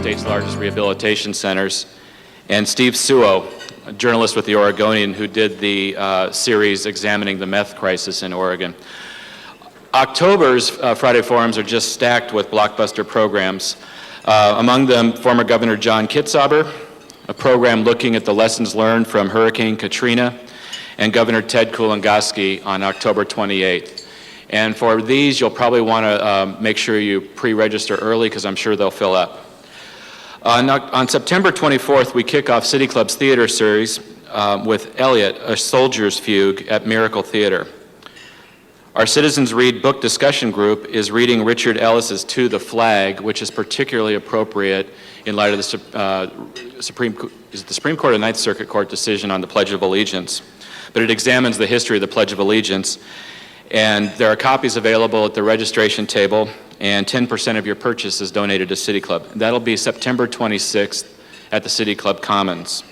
state's largest rehabilitation centers, and Steve Suo, a journalist with the Oregonian who did the series examining the meth crisis in Oregon. October's Friday Forums are just stacked with blockbuster programs. Among them, former Governor John Kitzhaber, a program looking at the lessons learned from Hurricane Katrina, and Governor Ted Kulongoski on October 28th. And for these, you'll probably want to make sure you pre-register early because I'm sure they'll fill up. On September 24th, we kick off City Club's theater series with Elliot, A Soldier's Fugue at Miracle Theater. Our Citizens Read book discussion group is reading Richard Ellis's To the Flag, which is particularly appropriate in light of the Supreme Court of Ninth Circuit Court decision on the Pledge of Allegiance. But it examines the history of the Pledge of Allegiance. And there are copies available at the registration table, and 10% of your purchase is donated to City Club. That'll be September 26th at the City Club Commons.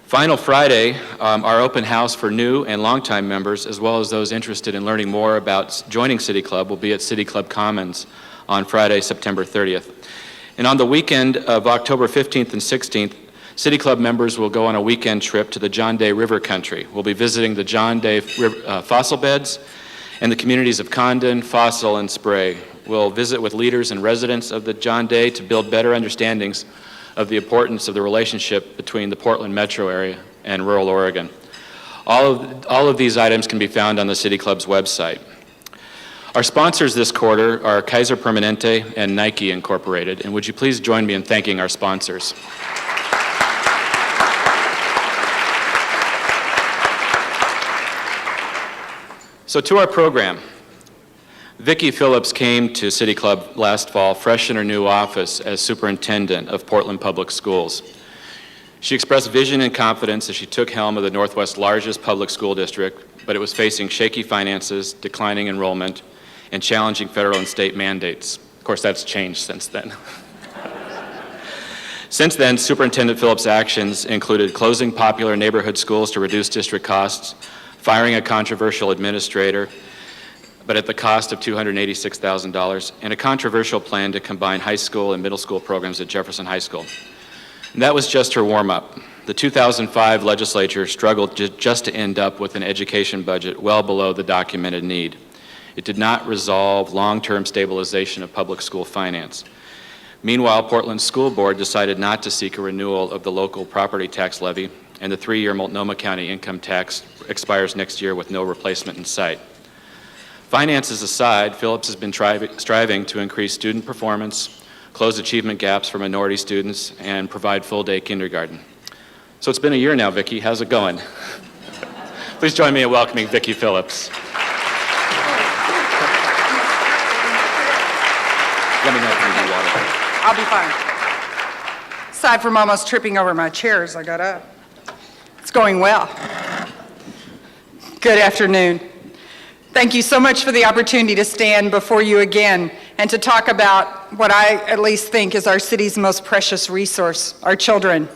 Final Friday, our open house for new and longtime members, as well as those interested in learning more about joining City Club, will be at City Club Commons on Friday, September 30th. And on the weekend of October 15th and 16th, City Club members will go on a weekend trip to the John Day River Country. We'll be visiting the John Day fossil beds and the communities of Condon, Fossil, and Spray. We'll visit with leaders and residents of the John Day to build better understandings of the importance of the relationship between the Portland metro area and rural Oregon. All of these items can be found on the City Club's website. Our sponsors this quarter are Kaiser Permanente and Nike Incorporated, and would you please join me in thanking our sponsors. So to our program. Vicki Phillips came to City Club last fall, fresh in her new office as Superintendent of Portland Public Schools. She expressed vision and confidence as she took helm of the Northwest's largest public school district, but it was facing shaky finances, declining enrollment, and challenging federal and state mandates. Of course, that's changed since then. Since then, Superintendent Phillips' actions included closing popular neighborhood schools to reduce district costs, firing a controversial administrator, but at the cost of $286,000, and a controversial plan to combine high school and middle school programs at Jefferson High School. And that was just her warm-up. The 2005 legislature struggled just to end up with an education budget well below the documented need. It did not resolve long-term stabilization of public school finance. Meanwhile, Portland's school board decided not to seek a renewal of the local property tax levy, and the 3-year Multnomah County income tax expires next year with no replacement in sight. Finances aside, Phillips has been striving to increase student performance, close achievement gaps for minority students, and provide full-day kindergarten. So it's been a year now, Vicki. How's it going? Please join me in welcoming Vicki Phillips. Let me know if you need water. I'll be fine. Aside from almost tripping over my chairs, I got up. It's going well. Good afternoon. Thank you so much for the opportunity to stand before you again and to talk about what I at least think is our city's most precious resource, our children.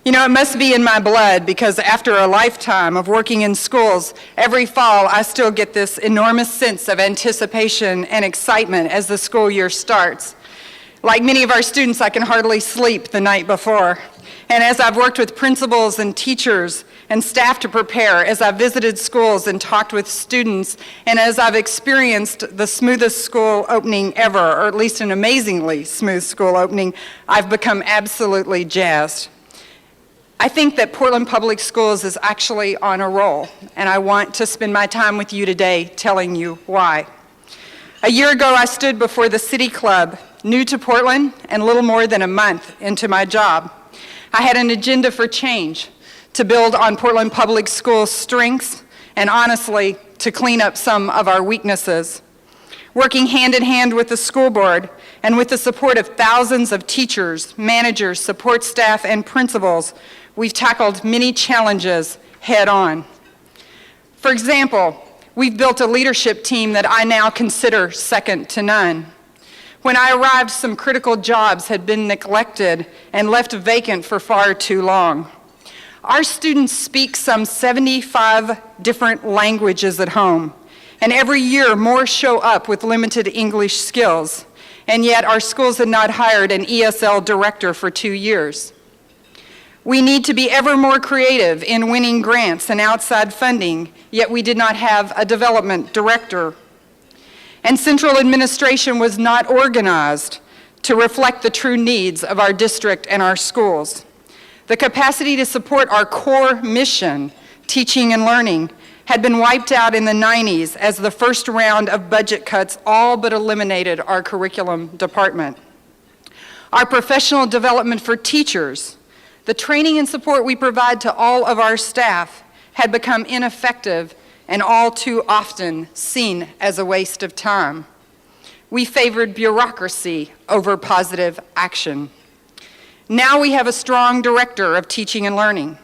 You know, it must be in my blood because after a lifetime of working in schools, every fall I still get this enormous sense of anticipation and excitement as the school year starts. Like many of our students, I can hardly sleep the night before. And as I've worked with principals and teachers and staff to prepare, as I've visited schools and talked with students, and as I've experienced the smoothest school opening ever, or at least an amazingly smooth school opening, I've become absolutely jazzed. I think that Portland Public Schools is actually on a roll, and I want to spend my time with you today telling you why. A year ago, I stood before the City Club, new to Portland and little more than a month into my job. I had an agenda for change, to build on Portland Public Schools' strengths, and honestly, to clean up some of our weaknesses. Working hand in hand with the school board and with the support of thousands of teachers, managers, support staff, and principals, we've tackled many challenges head on. For example, we've built a leadership team that I now consider second to none. When I arrived, some critical jobs had been neglected and left vacant for far too long. Our students speak some 75 different languages at home, and every year more show up with limited English skills. and yet our schools had not hired an ESL director for 2 years. We need to be ever more creative in winning grants and outside funding, yet we did not have a development director. And central administration was not organized to reflect the true needs of our district and our schools. The capacity to support our core mission, teaching and learning, had been wiped out in the 90s as the first round of budget cuts all but eliminated our curriculum department. Our professional development for teachers, the training and support we provide to all of our staff, had become ineffective and all too often seen as a waste of time. We favored bureaucracy over positive action. Now we have a strong director of teaching and learning.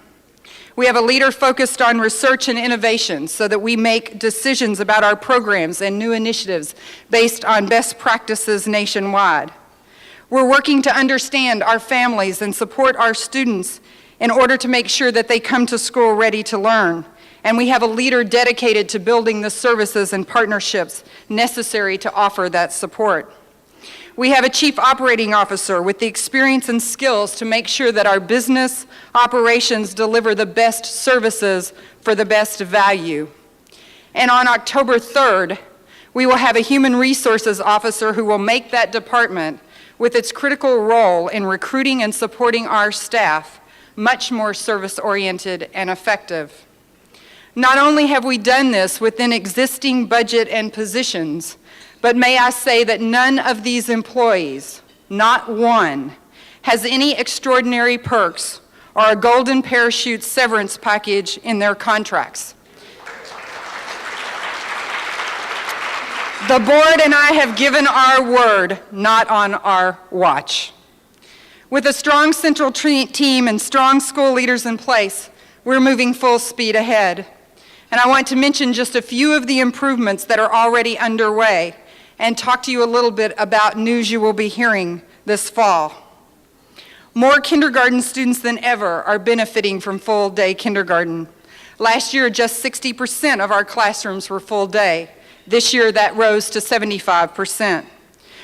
We have a leader focused on research and innovation so that we make decisions about our programs and new initiatives based on best practices nationwide. We're working to understand our families and support our students in order to make sure that they come to school ready to learn. And we have a leader dedicated to building the services and partnerships necessary to offer that support. We have a chief operating officer with the experience and skills to make sure that our business operations deliver the best services for the best value. And on October 3rd, we will have a human resources officer who will make that department, with its critical role in recruiting and supporting our staff, much more service-oriented and effective. Not only have we done this within existing budget and positions, but may I say that none of these employees, not one, has any extraordinary perks or a golden parachute severance package in their contracts. The board and I have given our word, not on our watch. With a strong central team and strong school leaders in place, we're moving full speed ahead. And I want to mention just a few of the improvements that are already underway and talk to you a little bit about news you will be hearing this fall. More kindergarten students than ever are benefiting from full-day kindergarten. Last year, just 60% of our classrooms were full-day. This year, that rose to 75%.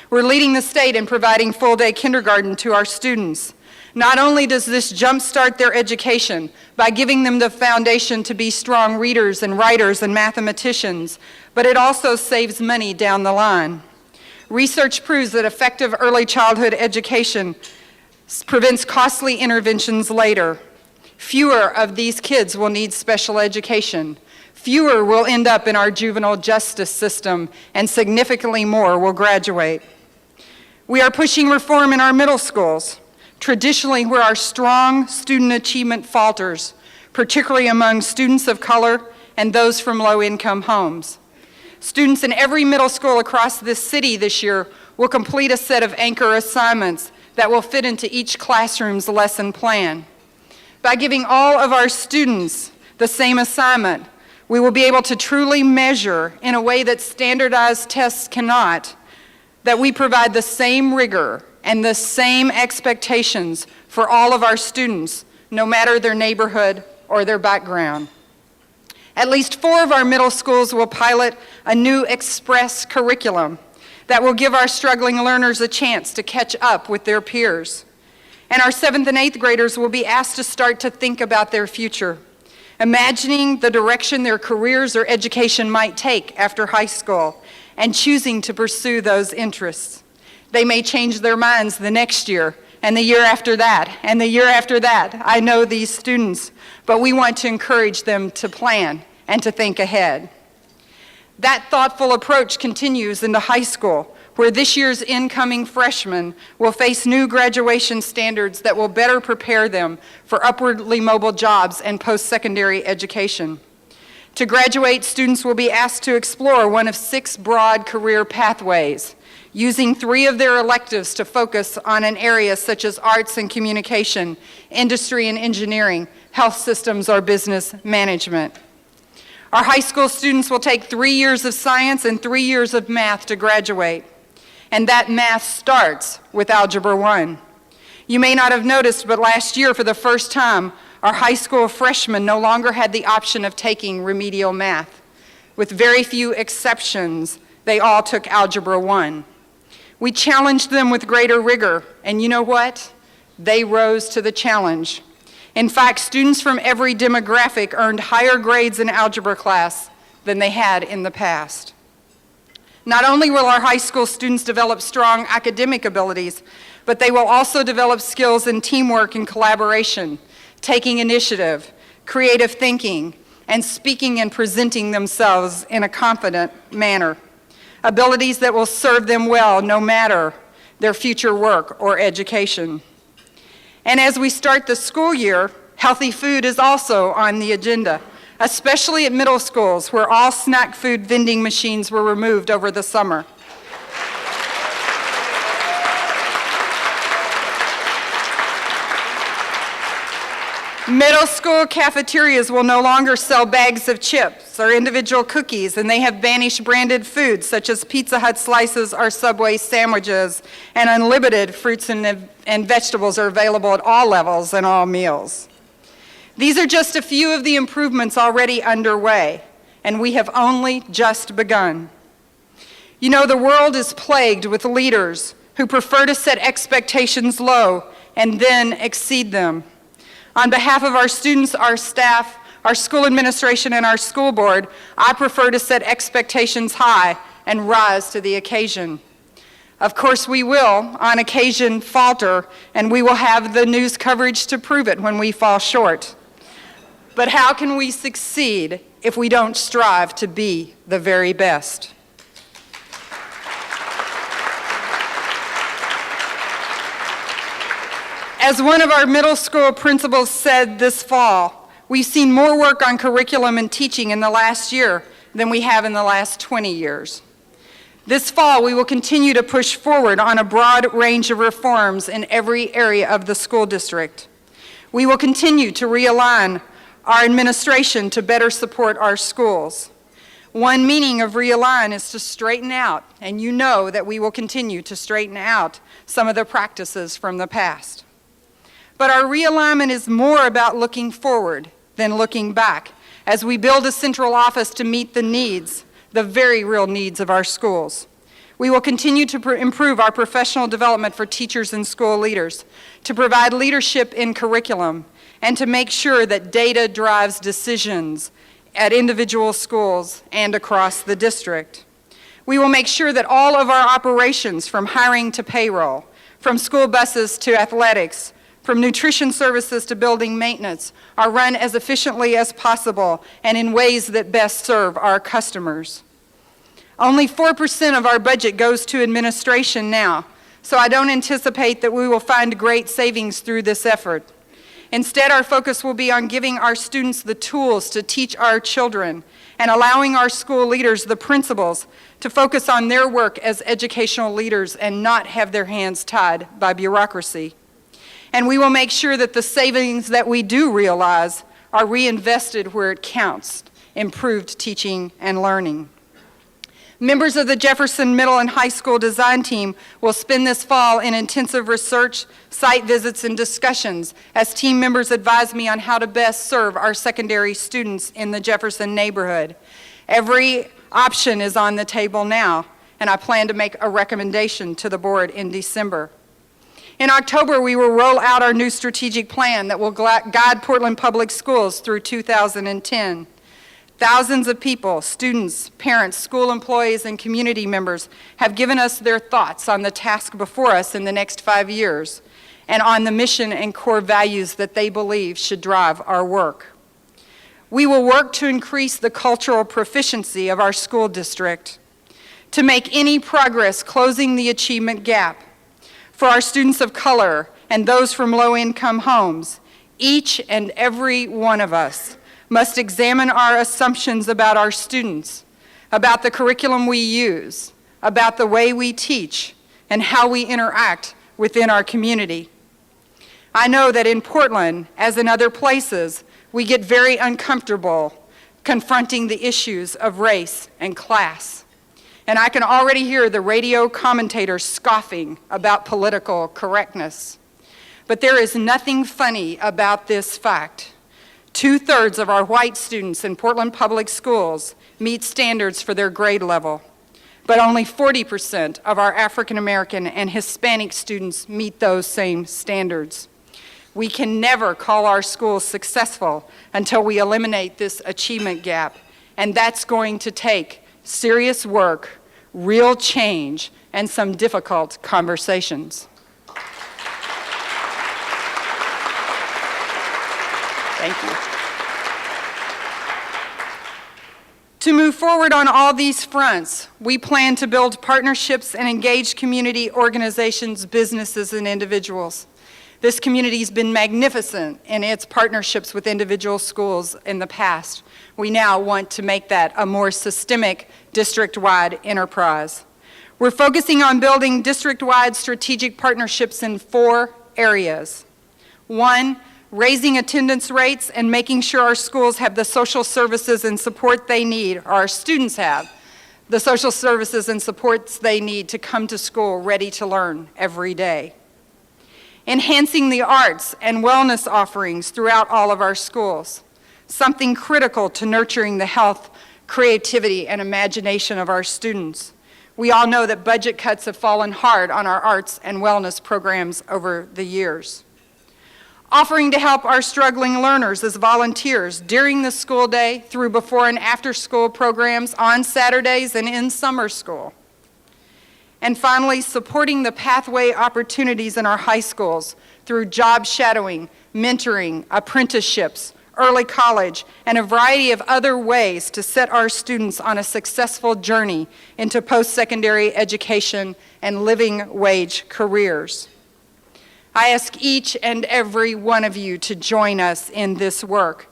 We're leading the state in providing full-day kindergarten to our students. Not only does this jumpstart their education by giving them the foundation to be strong readers and writers and mathematicians, but it also saves money down the line. Research proves that effective early childhood education prevents costly interventions later. Fewer of these kids will need special education. Fewer will end up in our juvenile justice system, and significantly more will graduate. We are pushing reform in our middle schools, traditionally where our strong student achievement falters, particularly among students of color and those from low-income homes. Students in every middle school across this city this year will complete a set of anchor assignments that will fit into each classroom's lesson plan. By giving all of our students the same assignment, we will be able to truly measure in a way that standardized tests cannot, that we provide the same rigor and the same expectations for all of our students, no matter their neighborhood or their background. At least 4 of our middle schools will pilot a new express curriculum that will give our struggling learners a chance to catch up with their peers. And our 7th and 8th graders will be asked to start to think about their future, imagining the direction their careers or education might take after high school and choosing to pursue those interests. They may change their minds the next year, and the year after that, and the year after that. I know these students, but we want to encourage them to plan and to think ahead. That thoughtful approach continues into high school, where this year's incoming freshmen will face new graduation standards that will better prepare them for upwardly mobile jobs and post-secondary education. To graduate, students will be asked to explore one of 6 broad career pathways, using 3 of their electives to focus on an area such as arts and communication, industry and engineering, health systems, or business management. Our high school students will take 3 years of science and 3 years of math to graduate. And that math starts with Algebra 1. You may not have noticed, but last year, for the first time, our high school freshmen no longer had the option of taking remedial math. With very few exceptions, they all took Algebra 1. We challenged them with greater rigor, and you know what? They rose to the challenge. In fact, students from every demographic earned higher grades in algebra class than they had in the past. Not only will our high school students develop strong academic abilities, but they will also develop skills in teamwork and collaboration, taking initiative, creative thinking, and speaking and presenting themselves in a confident manner. Abilities that will serve them well no matter their future work or education. And as we start the school year, healthy food is also on the agenda, especially at middle schools where all snack food vending machines were removed over the summer. Middle school cafeterias will no longer sell bags of chips or individual cookies, and they have banished branded foods such as Pizza Hut slices or Subway sandwiches, and unlimited fruits and vegetables are available at all levels and all meals. These are just a few of the improvements already underway, and we have only just begun. You know, the world is plagued with leaders who prefer to set expectations low and then exceed them. On behalf of our students, our staff, our school administration, and our school board, I prefer to set expectations high and rise to the occasion. Of course, we will, on occasion, falter, and we will have the news coverage to prove it when we fall short. But how can we succeed if we don't strive to be the very best? As one of our middle school principals said this fall, we've seen more work on curriculum and teaching in the last year than we have in the last 20 years. This fall, we will continue to push forward on a broad range of reforms in every area of the school district. We will continue to realign our administration to better support our schools. One meaning of realign is to straighten out, and you know that we will continue to straighten out some of the practices from the past. But our realignment is more about looking forward than looking back as we build a central office to meet the needs, the very real needs of our schools. We will continue to improve our professional development for teachers and school leaders, to provide leadership in curriculum, and to make sure that data drives decisions at individual schools and across the district. We will make sure that all of our operations, from hiring to payroll, from school buses to athletics, from nutrition services to building maintenance, are run as efficiently as possible and in ways that best serve our customers. Only 4% of our budget goes to administration now, so I don't anticipate that we will find great savings through this effort. Instead, our focus will be on giving our students the tools to teach our children and allowing our school leaders, the principals, to focus on their work as educational leaders and not have their hands tied by bureaucracy. And we will make sure that the savings that we do realize are reinvested where it counts, improved teaching and learning. Members of the Jefferson Middle and High School design team will spend this fall in intensive research, site visits, and discussions as team members advise me on how to best serve our secondary students in the Jefferson neighborhood. Every option is on the table now, and I plan to make a recommendation to the board in December. In October, we will roll out our new strategic plan that will guide Portland Public Schools through 2010. Thousands of people, students, parents, school employees, and community members have given us their thoughts on the task before us in the next 5 years and on the mission and core values that they believe should drive our work. We will work to increase the cultural proficiency of our school district, to make any progress closing the achievement gap. For our students of color and those from low-income homes, each and every one of us must examine our assumptions about our students, about the curriculum we use, about the way we teach, and how we interact within our community. I know that in Portland, as in other places, we get very uncomfortable confronting the issues of race and class. And I can already hear the radio commentators scoffing about political correctness. But there is nothing funny about this fact. 2/3 of our white students in Portland Public Schools meet standards for their grade level. but only 40% of our African American and Hispanic students meet those same standards. We can never call our schools successful until we eliminate this achievement gap, and that's going to take serious work, real change, and some difficult conversations. Thank you. To move forward on all these fronts, we plan to build partnerships and engage community organizations, businesses, and individuals. This community has been magnificent in its partnerships with individual schools in the past. We now want to make that a more systemic, district-wide enterprise. We're focusing on building district-wide strategic partnerships in 4 areas. 1, raising attendance rates and making sure our schools have the social services and support they need, or our students have the social services and supports they need to come to school ready to learn every day. Enhancing the arts and wellness offerings throughout all of our schools, something critical to nurturing the health, creativity, and imagination of our students. We all know that budget cuts have fallen hard on our arts and wellness programs over the years. Offering to help our struggling learners as volunteers during the school day through before and after school programs on Saturdays and in summer school. And finally, supporting the pathway opportunities in our high schools through job shadowing, mentoring, apprenticeships, early college, and a variety of other ways to set our students on a successful journey into post-secondary education and living wage careers. I ask each and every one of you to join us in this work,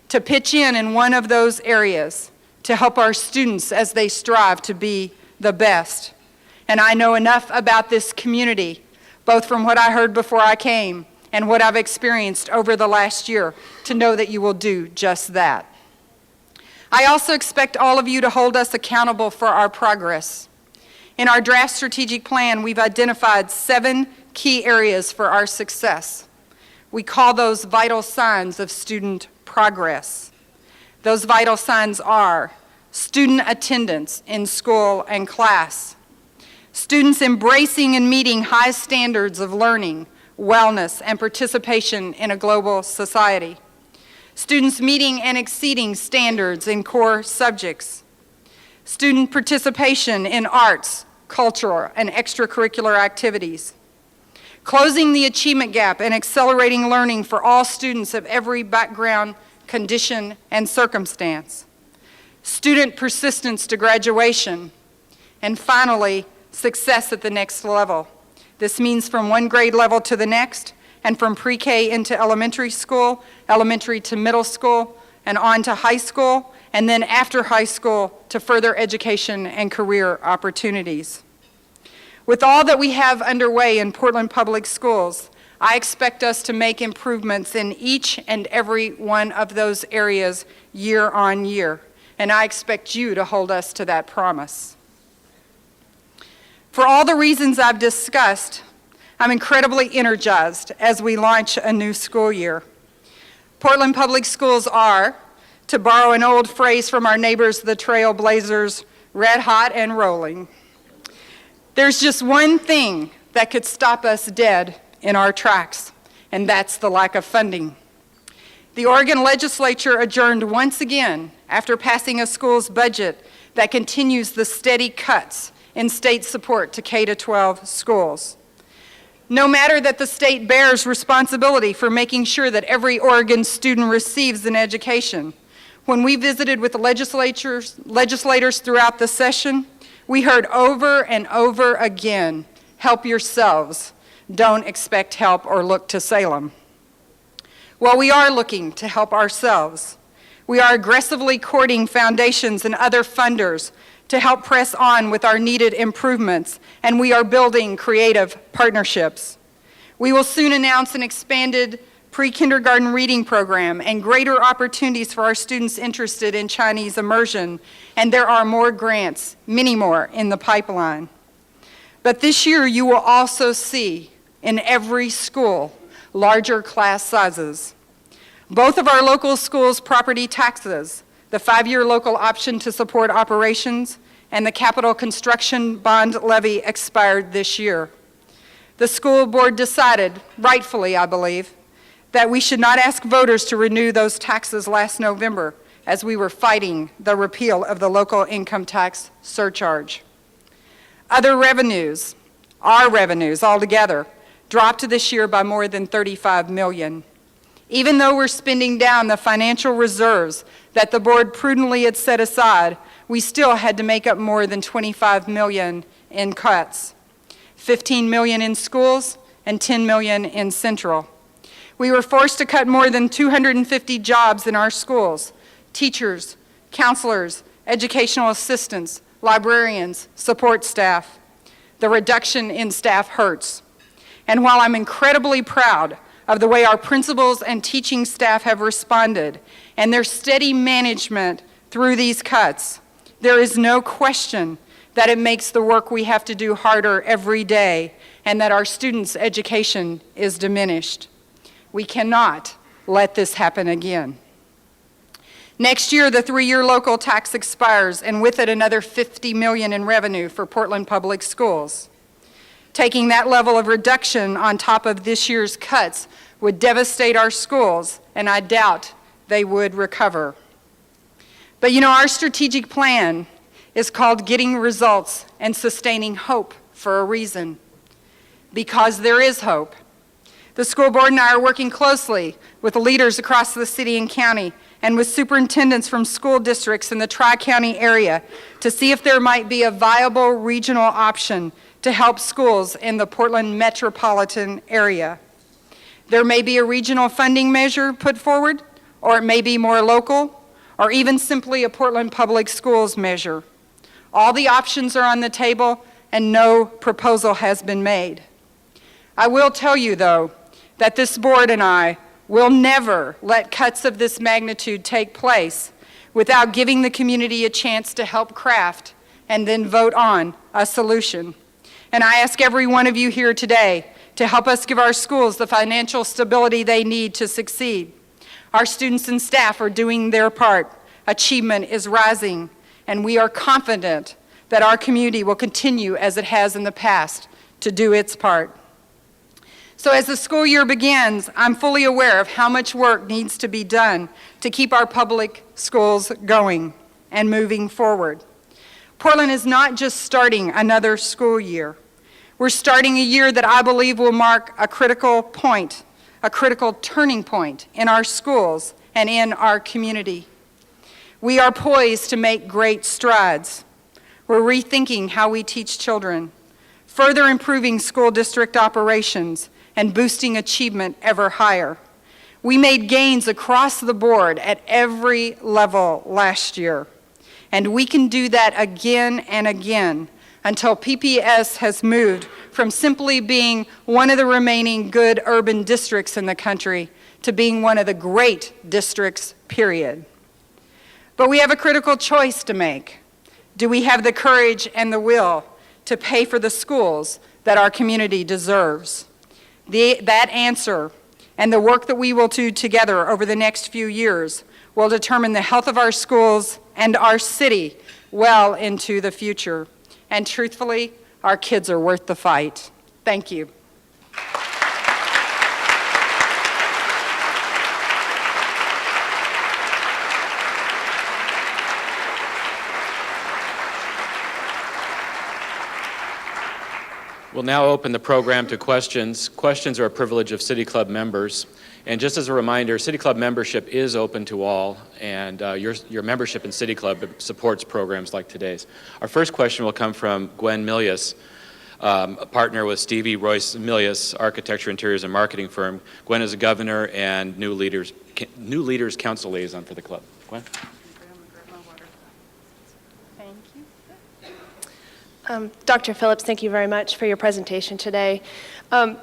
to pitch in one of those areas, to help our students as they strive to be the best. And I know enough about this community, both from what I heard before I came and what I've experienced over the last year, to know that you will do just that. I also expect all of you to hold us accountable for our progress. In our draft strategic plan, we've identified 7 key areas for our success. We call those vital signs of student progress. Those vital signs are student attendance in school and class, students embracing and meeting high standards of learning, wellness, and participation in a global society, students meeting and exceeding standards in core subjects, student participation in arts, cultural, and extracurricular activities, closing the achievement gap and accelerating learning for all students of every background, condition, and circumstance, student persistence to graduation, and finally, success at the next level. This means from one grade level to the next, and from pre-K into elementary school, elementary to middle school, and on to high school, and then after high school to further education and career opportunities. With all that we have underway in Portland Public Schools, I expect us to make improvements in each and every one of those areas year on year, and I expect you to hold us to that promise. For all the reasons I've discussed, I'm incredibly energized as we launch a new school year. Portland Public Schools are, to borrow an old phrase from our neighbors, the Trailblazers, red hot and rolling. There's just one thing that could stop us dead in our tracks, and that's the lack of funding. The Oregon legislature adjourned once again after passing a school's budget that continues the steady cuts in state support to K-12 schools. No matter that the state bears responsibility for making sure that every Oregon student receives an education, when we visited with the legislators throughout the session, we heard over and over again, help yourselves. Don't expect help or look to Salem. Well, we are looking to help ourselves. We are aggressively courting foundations and other funders to help press on with our needed improvements, and we are building creative partnerships. We will soon announce an expanded pre-kindergarten reading program and greater opportunities for our students interested in Chinese immersion, and there are more grants, many more, in the pipeline. But this year you will also see in every school larger class sizes. Both of our local schools' property taxes, the 5-year local option to support operations, and the capital construction bond levy expired this year. The school board decided, rightfully I believe, that we should not ask voters to renew those taxes last November as we were fighting the repeal of the local income tax surcharge. Other revenues, our revenues altogether, dropped this year by more than $35 million. Even though we're spending down the financial reserves that the board prudently had set aside, we still had to make up more than $25 million in cuts. $15 million in schools and $10 million in Central. We were forced to cut more than 250 jobs in our schools: teachers, counselors, educational assistants, librarians, support staff. The reduction in staff hurts. And while I'm incredibly proud of the way our principals and teaching staff have responded and their steady management through these cuts, there is no question that it makes the work we have to do harder every day and that our students' education is diminished. We cannot let this happen again. Next year, the 3-year local tax expires, and with it another $50 million in revenue for Portland Public Schools. Taking that level of reduction on top of this year's cuts would devastate our schools, and I doubt they would recover. But you know, our strategic plan is called Getting Results and Sustaining Hope for a reason. Because there is hope. The school board and I are working closely with leaders across the city and county and with superintendents from school districts in the Tri-County area to see if there might be a viable regional option to help schools in the Portland metropolitan area. There may be a regional funding measure put forward, or it may be more local, or even simply a Portland Public Schools measure. All the options are on the table, and no proposal has been made. I will tell you, though, that this board and I will never let cuts of this magnitude take place without giving the community a chance to help craft and then vote on a solution. And I ask every one of you here today to help us give our schools the financial stability they need to succeed. Our students and staff are doing their part. Achievement is rising, and we are confident that our community will continue, as it has in the past, to do its part. So as the school year begins, I'm fully aware of how much work needs to be done to keep our public schools going and moving forward. Portland is not just starting another school year. We're starting a year that I believe will mark a critical point, a critical turning point in our schools and in our community. We are poised to make great strides. We're rethinking how we teach children, further improving school district operations, and boosting achievement ever higher. We made gains across the board at every level last year, and we can do that again and again until PPS has moved from simply being one of the remaining good urban districts in the country to being one of the great districts, period. But we have a critical choice to make. Do we have the courage and the will to pay for the schools that our community deserves? That answer and the work that we will do together over the next few years will determine the health of our schools and our city well into the future. And truthfully, our kids are worth the fight. Thank you. We'll now open the program to questions. Questions are a privilege of City Club members. And just as a reminder, City Club membership is open to all, and your membership in City Club supports programs like today's. Our first question will come from Gwen Milius, a partner with Stevie Royce Milius, architecture, interiors, and marketing firm. Gwen is a governor and new leaders council liaison for the club. Gwen? Dr. Phillips, thank you very much for your presentation today. I'm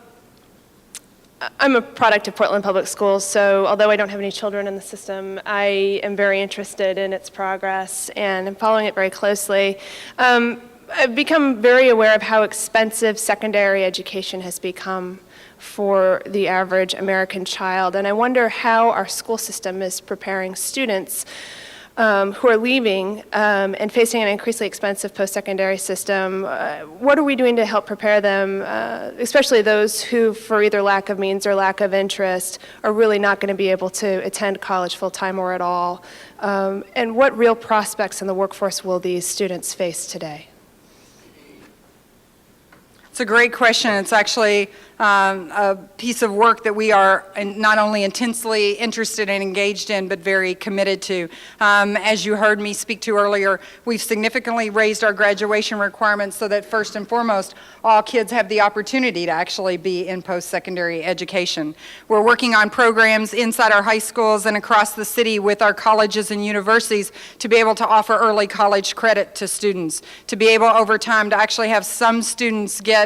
a product of Portland Public Schools, so although I don't have any children in the system, I am very interested in its progress and I'm following it very closely. I've become very aware of how expensive secondary education has become for the average American child, and I wonder how our school system is preparing students who are leaving and facing an increasingly expensive post-secondary system. What are we doing to help prepare them, especially those who, for either lack of means or lack of interest, are really not going to be able to attend college full-time or at all? And what real prospects in the workforce will these students face today? It's a great question. It's actually a piece of work that we are not only intensely interested and engaged in, but very committed to. As you heard me speak to earlier, we've significantly raised our graduation requirements so that first and foremost, all kids have the opportunity to actually be in post-secondary education. We're working on programs inside our high schools and across the city with our colleges and universities to be able to offer early college credit to students, to be able over time to actually have some students get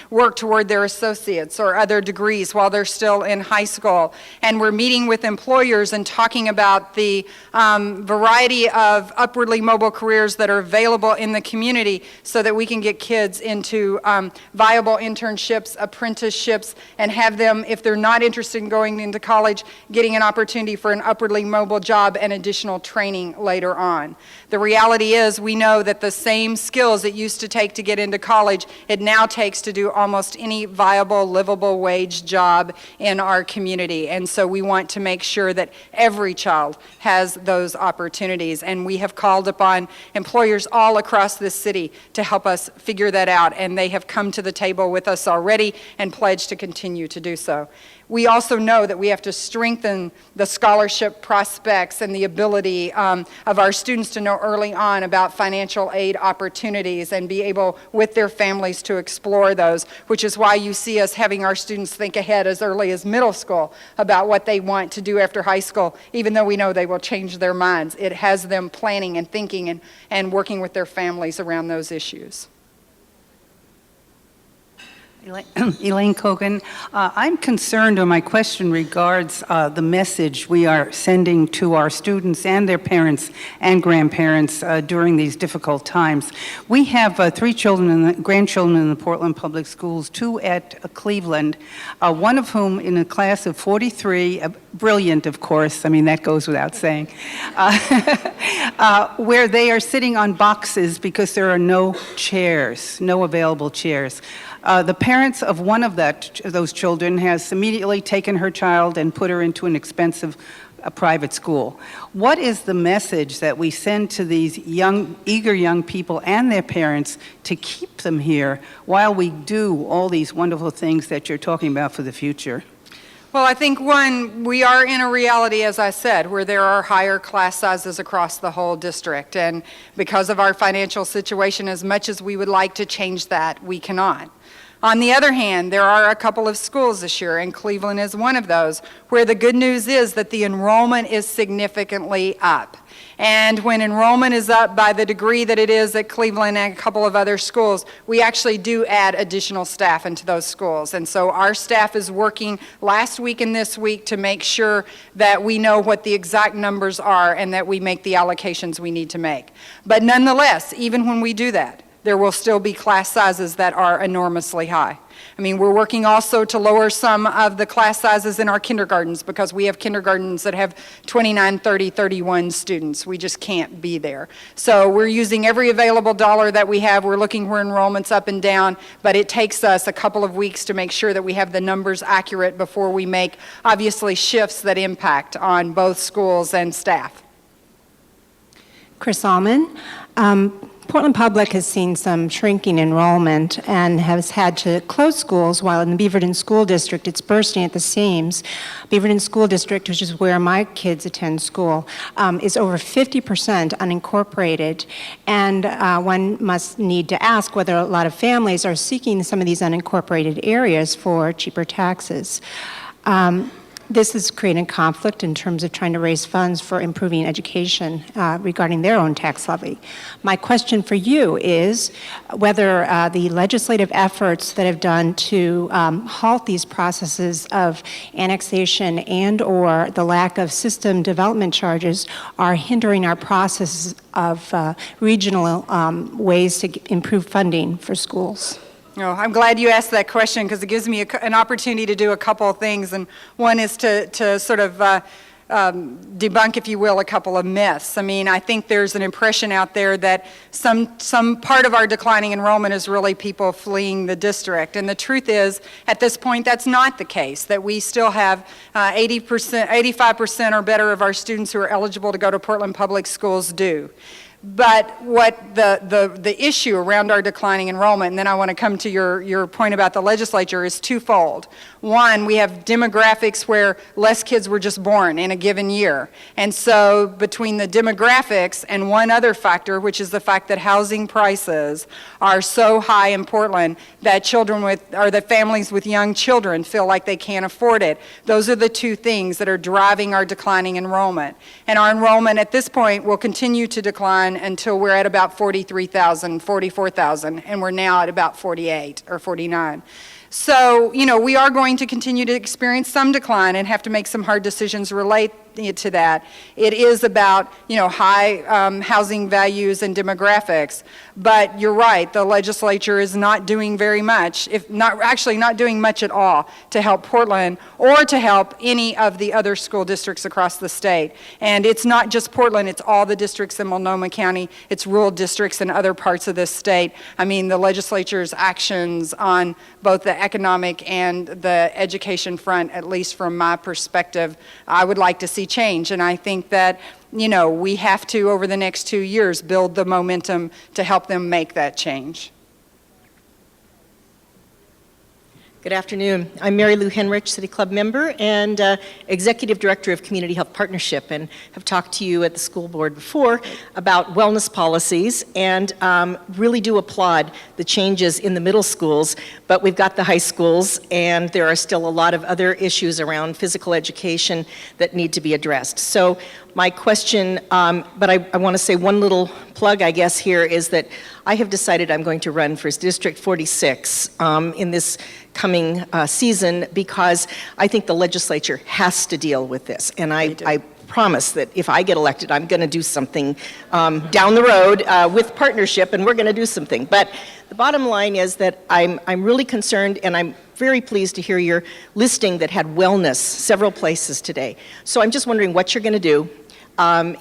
work toward their associates or other degrees while they're still in high school. And we're meeting with employers and talking about the variety of upwardly mobile careers that are available in the community so that we can get kids into viable internships, apprenticeships, and have them, if they're not interested in going into college, getting an opportunity for an upwardly mobile job and additional training later on. The reality is we know that the same skills it used to take to get into college, it now takes to do almost any viable, livable wage job in our community. And so we want to make sure that every child has those opportunities. And we have called upon employers all across this city to help us figure that out. And they have come to the table with us already and pledged to continue to do so. We also know that we have to strengthen the scholarship prospects and the ability of our students to know early on about financial aid opportunities and be able with their families to explore those, which is why you see us having our students think ahead as early as middle school about what they want to do after high school, even though we know they will change their minds. It has them planning and thinking and working with their families around those issues. Elaine Kogan, I'm concerned, or my question regards the message we are sending to our students and their parents and grandparents during these difficult times. We have 3 grandchildren in the Portland Public Schools, 2 at Cleveland, one of whom in a class of 43, brilliant of course, I mean that goes without saying, where they are sitting on boxes because there are no chairs, no available chairs. The parents of one of those children has immediately taken her child and put her into an expensive private school. What is the message that we send to these eager young people and their parents to keep them here while we do all these wonderful things that you're talking about for the future? Well, I think, one, we are in a reality, as I said, where there are higher class sizes across the whole district. And because of our financial situation, as much as we would like to change that, we cannot. On the other hand, there are a couple of schools this year, and Cleveland is one of those, where the good news is that the enrollment is significantly up. And when enrollment is up by the degree that it is at Cleveland and a couple of other schools, we actually do add additional staff into those schools. And so our staff is working last week and this week to make sure that we know what the exact numbers are and that we make the allocations we need to make. But nonetheless, even when we do that, there will still be class sizes that are enormously high. I mean, we're working also to lower some of the class sizes in our kindergartens because we have kindergartens that have 29, 30, 31 students. We just can't be there. So we're using every available dollar that we have. We're looking where enrollment's up and down, but it takes us a couple of weeks to make sure that we have the numbers accurate before we make, obviously, shifts that impact on both schools and staff. Chris Allman. Portland Public has seen some shrinking enrollment and has had to close schools, while in the Beaverton School District it's bursting at the seams. Beaverton School District, which is where my kids attend school, is over 50% unincorporated, and one must need to ask whether a lot of families are seeking some of these unincorporated areas for cheaper taxes. This is creating conflict in terms of trying to raise funds for improving education regarding their own tax levy. My question for you is whether the legislative efforts that have done to halt these processes of annexation and or the lack of system development charges are hindering our process of regional ways to improve funding for schools. No, I'm glad you asked that question because it gives me an opportunity to do a couple of things, and one is to sort of debunk, if you will, a couple of myths. I mean, I think there's an impression out there that some part of our declining enrollment is really people fleeing the district. And the truth is, at this point, that's not the case, that we still have 80%, 85% or better of our students who are eligible to go to Portland Public Schools do. But what the issue around our declining enrollment, and then I want to come to your point about the legislature, is twofold. One, we have demographics where less kids were just born in a given year. And so between the demographics and one other factor, which is the fact that housing prices are so high in Portland that the families with young children feel like they can't afford it. Those are the two things that are driving our declining enrollment. And our enrollment at this point will continue to decline until we're at about 43,000, 44,000, and we're now at about 48 or 49. So, we are going to continue to experience some decline and have to make some hard decisions related to that. It is about, high housing values and demographics. But you're right, the legislature is not doing very much, if not actually not doing much at all to help Portland or to help any of the other school districts across the state. And it's not just Portland, it's all the districts in Multnomah County, it's rural districts in other parts of this state. I mean, the legislature's actions on both the economic and the education front, at least from my perspective, I would like to see change. And I think that, we have to, over the next 2 years, build the momentum to help them make that change. Good afternoon. I'm Mary Lou Henrich, City Club member and Executive Director of Community Health Partnership, and have talked to you at the school board before about wellness policies, and really do applaud the changes in the middle schools, but we've got the high schools, and there are still a lot of other issues around physical education that need to be addressed. So my question, but I want to say one little plug, I guess, here is that I have decided I'm going to run for District 46 in this coming season, because I think the legislature has to deal with this. And I promise that if I get elected, I'm going to do something down the road with partnership, and we're going to do something. But the bottom line is that I'm really concerned, and I'm very pleased to hear your listing that had wellness several places today. So I'm just wondering what you're going to do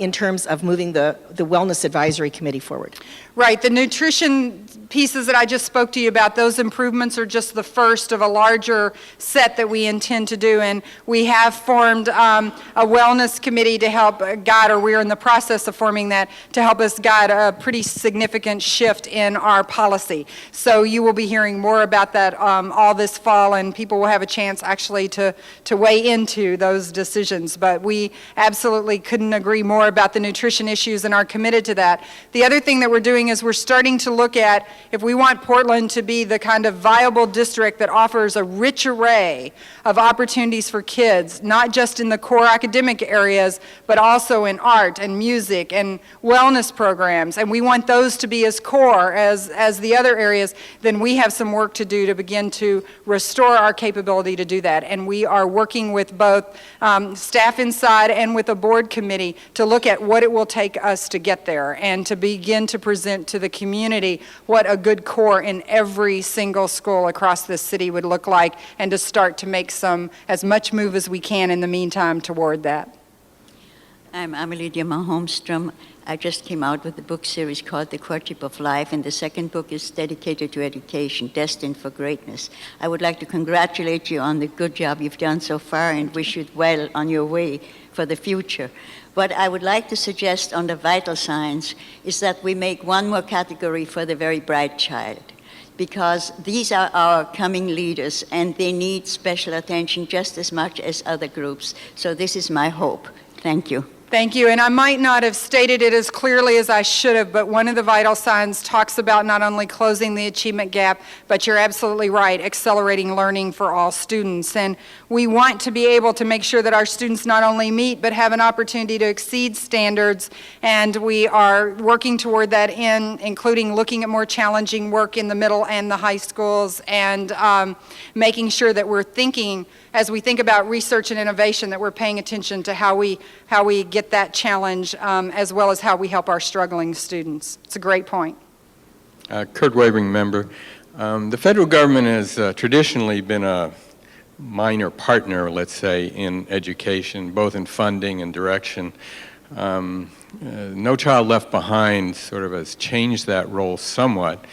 in terms of moving the Wellness Advisory Committee forward. Right, the nutrition pieces that I just spoke to you about, those improvements are just the first of a larger set that we intend to do, and we have formed a wellness committee to help guide, or we're in the process of forming that, to help us guide a pretty significant shift in our policy. So you will be hearing more about that all this fall, and people will have a chance actually to weigh into those decisions. But we absolutely couldn't agree more about the nutrition issues and are committed to that. The other thing that we're doing is we're starting to look at, if we want Portland to be the kind of viable district that offers a rich array of opportunities for kids, not just in the core academic areas, but also in art and music and wellness programs, and we want those to be as core as the other areas, then we have some work to do to begin to restore our capability to do that. And we are working with both staff inside and with a board committee to look at what it will take us to get there, and to begin to present to the community what a good core in every single school across this city would look like, and to start to make as much move as we can in the meantime toward that. I'm Amelie Diamant Holmstrom. I just came out with a book series called The Courtship of Life, and the second book is dedicated to education, Destined for Greatness. I would like to congratulate you on the good job you've done so far and wish you well on your way for the future. What I would like to suggest on the vital signs is that we make one more category for the very bright child, because these are our coming leaders and they need special attention just as much as other groups. So this is my hope. Thank you. Thank you, and I might not have stated it as clearly as I should have, but one of the vital signs talks about not only closing the achievement gap, but you're absolutely right, accelerating learning for all students. And we want to be able to make sure that our students not only meet, but have an opportunity to exceed standards, and we are working toward that, including looking at more challenging work in the middle and the high schools, and making sure that we're thinking, as we think about research and innovation, that we're paying attention to how we get that challenge, as well as how we help our struggling students. It's a great point. Kurt Wavering, member. The federal government has traditionally been a minor partner, let's say, in education, both in funding and direction. No Child Left Behind sort of has changed that role somewhat,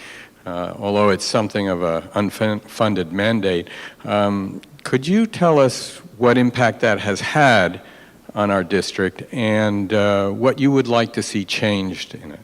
although it's something of an unfunded mandate. Could you tell us what impact that has had on our district and what you would like to see changed in it?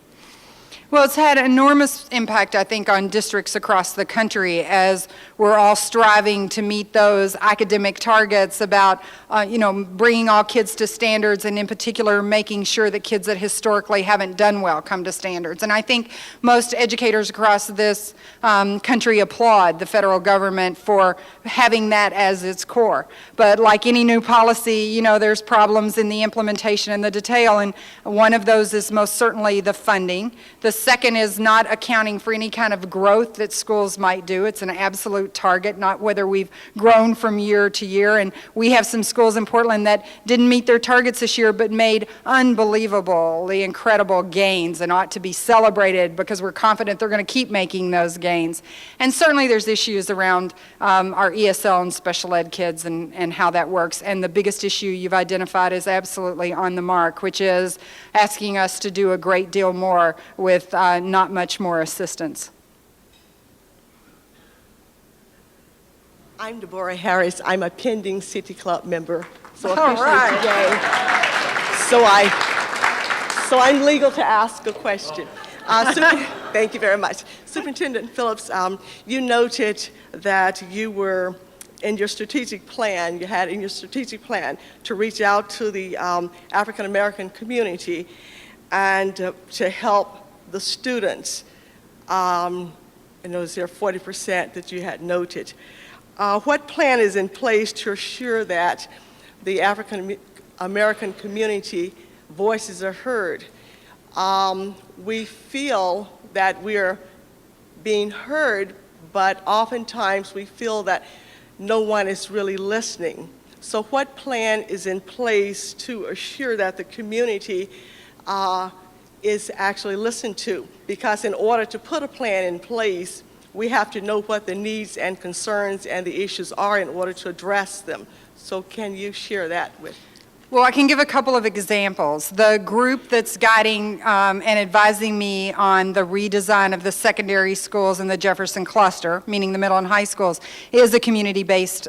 Well, it's had enormous impact, I think, on districts across the country as we're all striving to meet those academic targets about, bringing all kids to standards, and in particular, making sure that kids that historically haven't done well come to standards. And I think most educators across this country applaud the federal government for having that as its core. But like any new policy, there's problems in the implementation and the detail, and one of those is most certainly the funding. The second is not accounting for any kind of growth that schools might do. It's an absolute target, not whether we've grown from year to year. And we have some schools in Portland that didn't meet their targets this year but made unbelievably incredible gains and ought to be celebrated because we're confident they're going to keep making those gains. And certainly there's issues around our ESL and special ed kids and how that works. And the biggest issue you've identified is absolutely on the mark, which is asking us to do a great deal more with not much more assistance. I'm Deborah Harris. I'm a pending City Club member. So All right. today. So I'm legal to ask a question. Thank you very much. Superintendent Phillips, you noted that you were in your strategic plan, to reach out to the African American community and to help the students, and those there 40% that you had noted. What plan is in place to assure that the African American community voices are heard? We feel that we're being heard, but oftentimes we feel that no one is really listening. So what plan is in place to assure that the community is actually listened to? Because in order to put a plan in place, we have to know what the needs and concerns and the issues are in order to address them. So can you share that with? Well, I can give a couple of examples. The group that's guiding and advising me on the redesign of the secondary schools in the Jefferson cluster, meaning the middle and high schools, is a community-based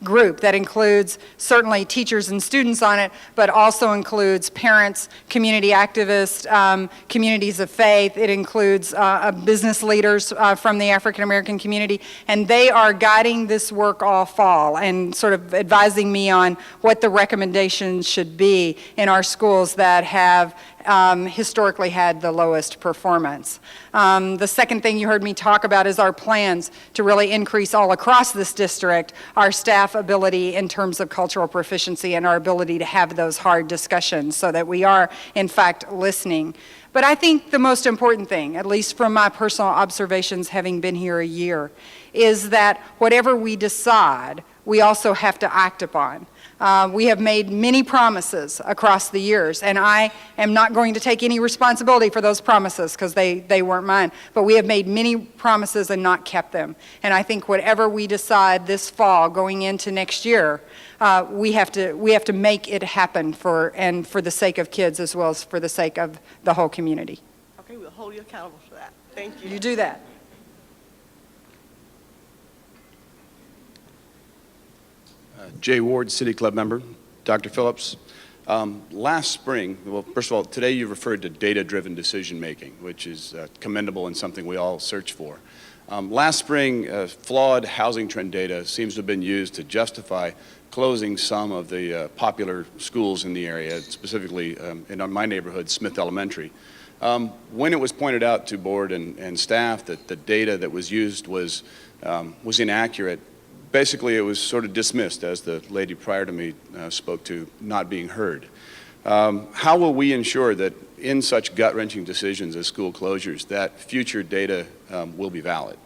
group that includes certainly teachers and students on it, but also includes parents, community activists, communities of faith. It includes business leaders from the African American community, and they are guiding this work all fall and sort of advising me on what the recommendations should be in our schools that have historically had the lowest performance. The second thing you heard me talk about is our plans to really increase all across this district our staff ability in terms of cultural proficiency and our ability to have those hard discussions so that we are, in fact, listening. But I think the most important thing, at least from my personal observations having been here a year, is that whatever we decide, we also have to act upon. We have made many promises across the years, and I am not going to take any responsibility for those promises because they weren't mine, but we have made many promises and not kept them. And I think whatever we decide this fall going into next year, we have to make it happen for the sake of kids as well as for the sake of the whole community. Okay, we'll hold you accountable for that. Thank you. You do that. Jay Ward, City Club member. Dr. Phillips, last spring, well, first of all, today you referred to data-driven decision-making, which is commendable and something we all search for. Last spring, flawed housing trend data seems to have been used to justify closing some of the popular schools in the area, specifically in my neighborhood, Smith Elementary. When it was pointed out to board and staff that the data that was used was inaccurate, basically it was sort of dismissed, as the lady prior to me spoke to, not being heard. How will we ensure that in such gut-wrenching decisions as school closures, that future data will be valid?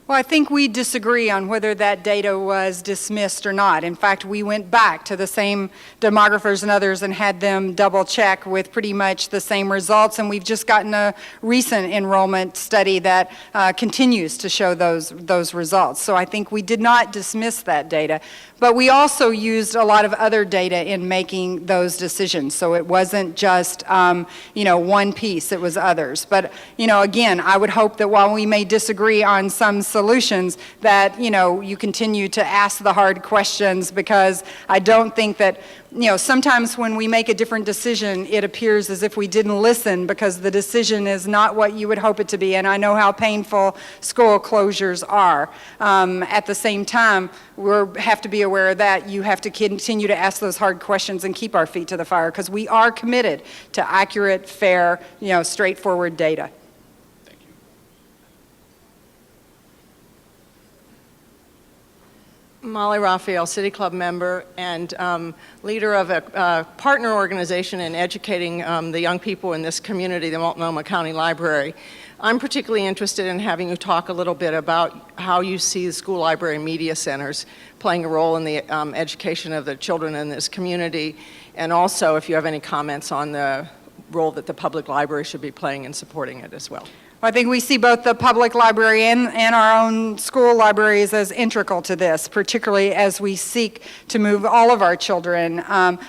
Well, I think we disagree on whether that data was dismissed or not. In fact, we went back to the same demographers and others and had them double check with pretty much the same results, and we've just gotten a recent enrollment study that continues to show those results. So I think we did not dismiss that data. But we also used a lot of other data in making those decisions. So it wasn't just, one piece, it was others. But, again, I would hope that while we may disagree on some solutions, that, you continue to ask the hard questions, because I don't think that, sometimes when we make a different decision, it appears as if we didn't listen because the decision is not what you would hope it to be. And I know how painful school closures are. At the same time, we have to be aware of that. You have to continue to ask those hard questions and keep our feet to the fire, because we are committed to accurate, fair, straightforward data. Molly Raphael, City Club member and leader of a partner organization in educating the young people in this community, the Multnomah County Library. I'm particularly interested in having you talk a little bit about how you see the school library and media centers playing a role in the education of the children in this community, and also if you have any comments on the role that the public library should be playing in supporting it as well. I think we see both the public library and our own school libraries as integral to this, particularly as we seek to move all of our children,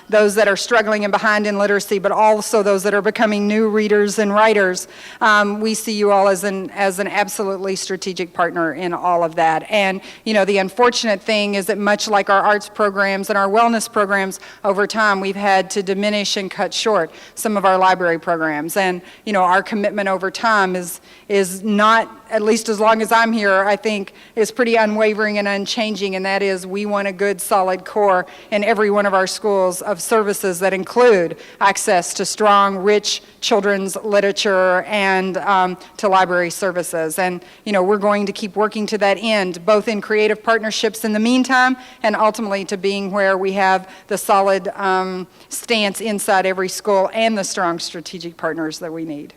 those that are struggling and behind in literacy, but also those that are becoming new readers and writers. We see you all as an absolutely strategic partner in all of that. And, the unfortunate thing is that much like our arts programs and our wellness programs, over time we've had to diminish and cut short some of our library programs. And, our commitment over time is not, at least as long as I'm here, I think is pretty unwavering and unchanging, and that is we want a good solid core in every one of our schools of services that include access to strong, rich children's literature and to library services. And, we're going to keep working to that end, both in creative partnerships in the meantime and ultimately to being where we have the solid stance inside every school and the strong strategic partners that we need.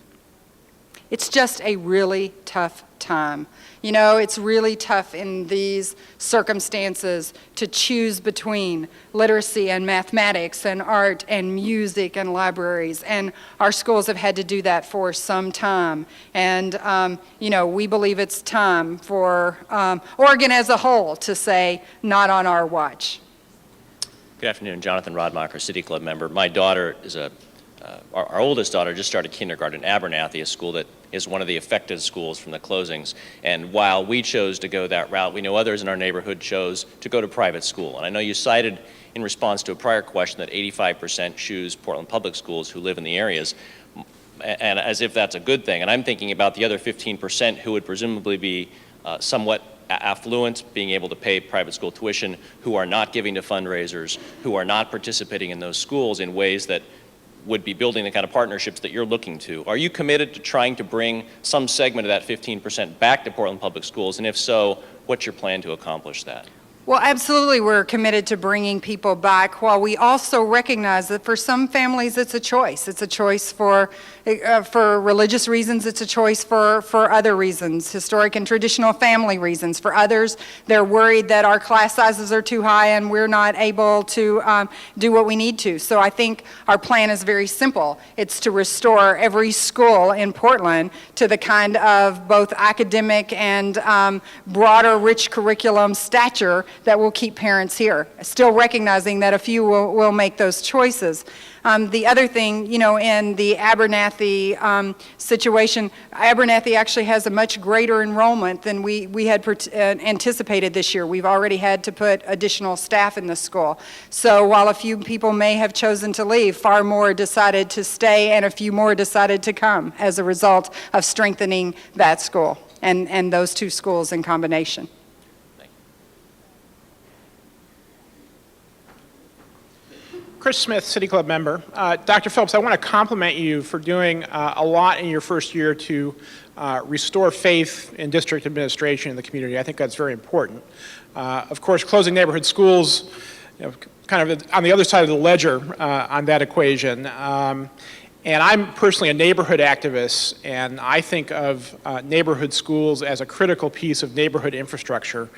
It's just a really tough time. It's really tough in these circumstances to choose between literacy and mathematics and art and music and libraries. And our schools have had to do that for some time. And, we believe it's time for Oregon as a whole to say, not on our watch. Good afternoon, Jonathan Rodmacher, City Club member. My daughter is our oldest daughter just started kindergarten at Abernathy, a school that is one of the affected schools from the closings. And while we chose to go that route, we know others in our neighborhood chose to go to private school. And I know you cited in response to a prior question that 85% choose Portland Public Schools who live in the areas, and as if that's a good thing. And I'm thinking about the other 15% who would presumably be somewhat affluent, being able to pay private school tuition, who are not giving to fundraisers, who are not participating in those schools in ways that would be building the kind of partnerships that you're looking to. Are you committed to trying to bring some segment of that 15% back to Portland Public Schools? And if so, what's your plan to accomplish that? Well, absolutely, we're committed to bringing people back, while we also recognize that for some families it's a choice. It's a choice for religious reasons, it's a choice for other reasons, historic and traditional family reasons. For others, they're worried that our class sizes are too high and we're not able to do what we need to. So I think our plan is very simple. It's to restore every school in Portland to the kind of both academic and broader, rich curriculum stature that will keep parents here, still recognizing that a few will make those choices. The other thing, in the Abernathy situation, Abernathy actually has a much greater enrollment than we had anticipated this year. We've already had to put additional staff in the school. So while a few people may have chosen to leave, far more decided to stay and a few more decided to come as a result of strengthening that school and those two schools in combination. Chris Smith, City Club member. Dr. Phillips, I want to compliment you for doing a lot in your first year to restore faith in district administration in the community. I think that's very important. Of course, closing neighborhood schools, kind of on the other side of the ledger on that equation. And I'm personally a neighborhood activist, and I think of neighborhood schools as a critical piece of neighborhood infrastructure.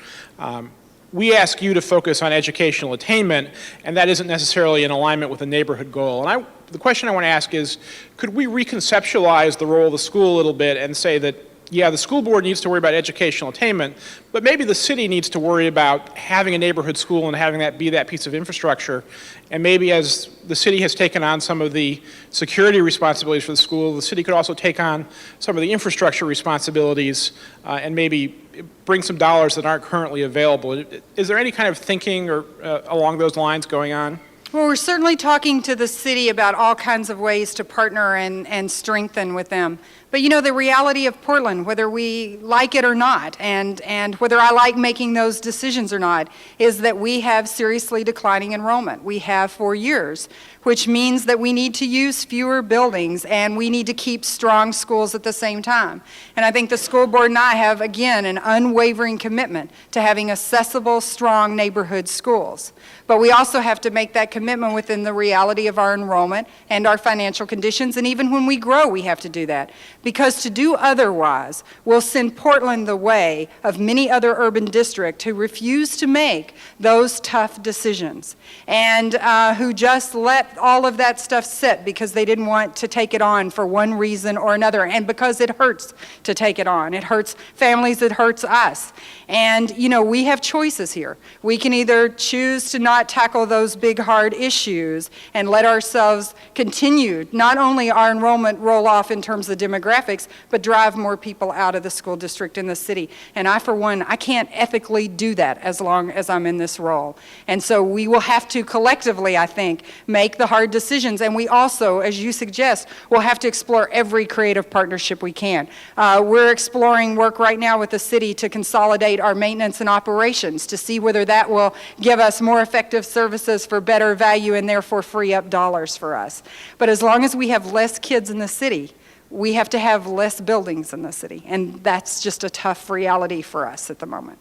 We ask you to focus on educational attainment, and that isn't necessarily in alignment with a neighborhood goal. And the question I want to ask is, could we reconceptualize the role of the school a little bit and say that, yeah, the school board needs to worry about educational attainment, but maybe the city needs to worry about having a neighborhood school and having that be that piece of infrastructure. And maybe as the city has taken on some of the security responsibilities for the school, the city could also take on some of the infrastructure responsibilities and maybe bring some dollars that aren't currently available. Is there any kind of thinking or along those lines going on? Well, we're certainly talking to the city about all kinds of ways to partner and strengthen with them. But you know, the reality of Portland, whether we like it or not, and whether I like making those decisions or not, is that we have seriously declining enrollment. We have for years, which means that we need to use fewer buildings and we need to keep strong schools at the same time. And I think the school board and I have, again, an unwavering commitment to having accessible, strong neighborhood schools. But we also have to make that commitment within the reality of our enrollment and our financial conditions, and even when we grow, we have to do that. Because to do otherwise will send Portland the way of many other urban districts who refuse to make those tough decisions and who just let all of that stuff sit because they didn't want to take it on for one reason or another, and because it hurts to take it on. It hurts families, it hurts us. And, you know, we have choices here. We can either choose to not tackle those big, hard issues and let ourselves continue, not only our enrollment roll off in terms of demographics, but drive more people out of the school district in the city. And I, for one, I can't ethically do that as long as I'm in this role. And so we will have to collectively, I think, make the hard decisions. And we also, as you suggest, will have to explore every creative partnership we can. We're exploring work right now with the city to consolidate our maintenance and operations to see whether that will give us more effective services for better value and therefore free up dollars for us. But as long as we have less kids in the city, we have to have less buildings in the city, and that's just a tough reality for us at the moment.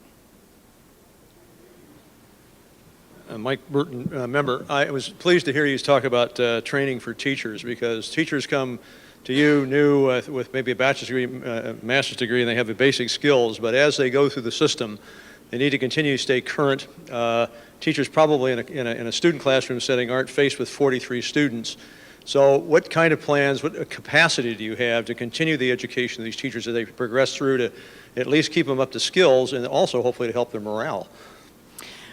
Mike Burton, member. I was pleased to hear you talk about training for teachers, because teachers come to you new with maybe a bachelor's degree, master's degree, and they have the basic skills, but as they go through the system, they need to continue to stay current. Teachers probably in a student classroom setting aren't faced with 43 students. So what kind of plans, what capacity do you have to continue the education of these teachers as they progress through to at least keep them up to skills and also hopefully to help their morale?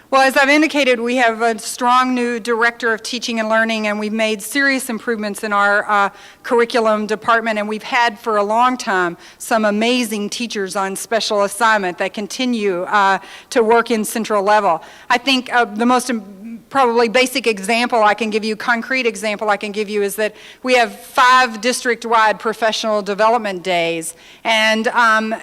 Well, as I've indicated, we have a strong new director of teaching and learning, and we've made serious improvements in our curriculum department, and we've had for a long time some amazing teachers on special assignment that continue to work in central level. I think the most probably basic example I can give you, concrete example I can give you, is that we have 5 district-wide professional development days, and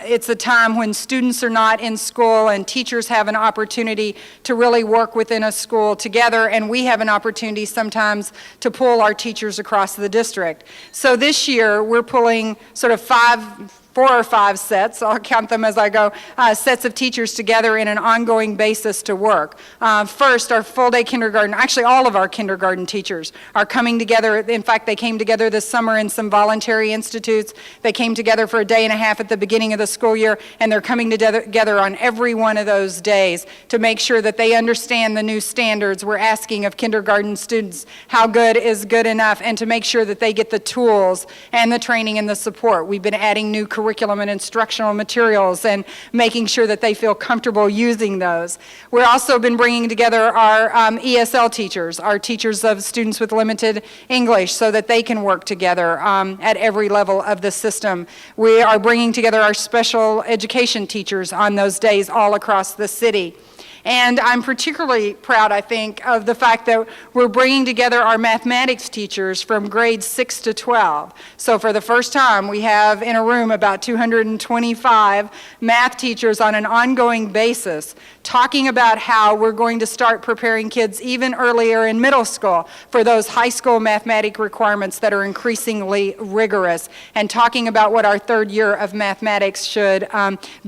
it's a time when students are not in school and teachers have an opportunity to really work within a school together, and we have an opportunity sometimes to pull our teachers across the district. So this year we're pulling sort of 4 or 5 sets, I'll count them as I go, sets of teachers together in an ongoing basis to work. First, our full-day kindergarten, actually all of our kindergarten teachers are coming together. In fact, they came together this summer in some voluntary institutes. They came together for a day and a half at the beginning of the school year, and they're coming together on every one of those days to make sure that they understand the new standards we're asking of kindergarten students, how good is good enough, and to make sure that they get the tools and the training and the support. We've been adding new curriculum and instructional materials and making sure that they feel comfortable using those. We've also been bringing together our ESL teachers, our teachers of students with limited English, so that they can work together at every level of the system. We are bringing together our special education teachers on those days all across the city. And I'm particularly proud, I think, of the fact that we're bringing together our mathematics teachers from grades 6 to 12. So for the first time, we have in a room about 225 math teachers on an ongoing basis talking about how we're going to start preparing kids even earlier in middle school for those high school mathematic requirements that are increasingly rigorous, and talking about what our 3rd year of mathematics should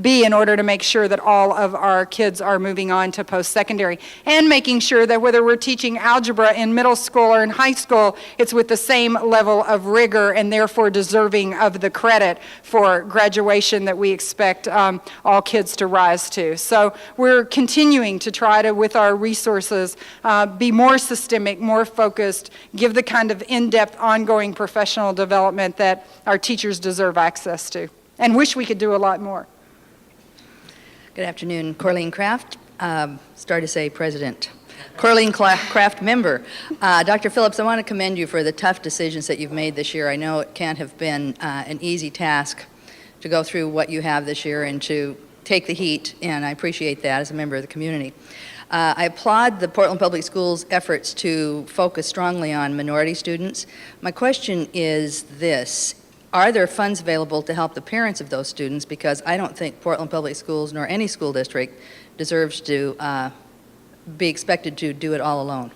be in order to make sure that all of our kids are moving on on to post-secondary, and making sure that whether we're teaching algebra in middle school or in high school, it's with the same level of rigor and therefore deserving of the credit for graduation that we expect all kids to rise to. So we're continuing to try to, with our resources, be more systemic, more focused, give the kind of in-depth, ongoing professional development that our teachers deserve access to, and wish we could do a lot more. Good afternoon. Corleen Kraft, sorry to say president. Corleen Kraft member. Dr. Phillips, I want to commend you for the tough decisions that you've made this year. I know it can't have been an easy task to go through what you have this year and to take the heat, and I appreciate that as a member of the community. I applaud the Portland Public Schools' efforts to focus strongly on minority students. My question is this: are there funds available to help the parents of those students? Because I don't think Portland Public Schools nor any school district deserves to be expected to do it all alone.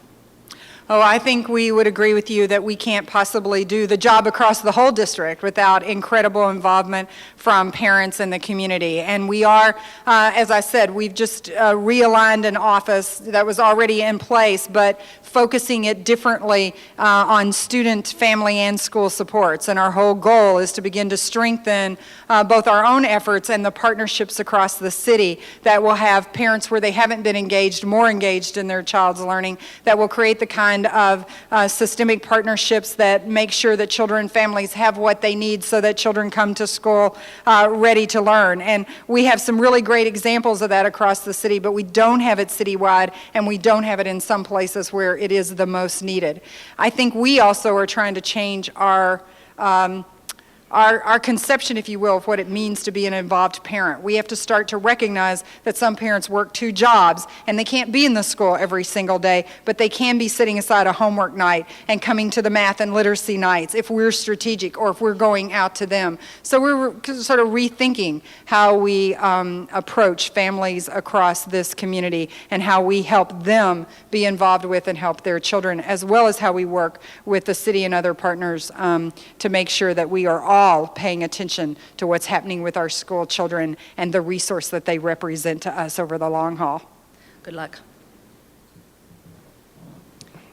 Oh, I think we would agree with you that we can't possibly do the job across the whole district without incredible involvement from parents and the community. And we are, as I said, we've just realigned an office that was already in place, but focusing it differently on student, family, and school supports. And our whole goal is to begin to strengthen both our own efforts and the partnerships across the city that will have parents where they haven't been engaged, more engaged in their child's learning, that will create the kind of systemic partnerships that make sure that children and families have what they need so that children come to school ready to learn. And we have some really great examples of that across the city, but we don't have it citywide, and we don't have it in some places where it is the most needed. I think we also are trying to change our conception, if you will, of what it means to be an involved parent. We have to start to recognize that some parents work 2 jobs and they can't be in the school every single day, but they can be setting aside a homework night and coming to the math and literacy nights if we're strategic or if we're going out to them. So we're sort of rethinking how we approach families across this community and how we help them be involved with and help their children, as well as how we work with the city and other partners to make sure that we are all paying attention to what's happening with our school children and the resource that they represent to us over the long haul. Good luck.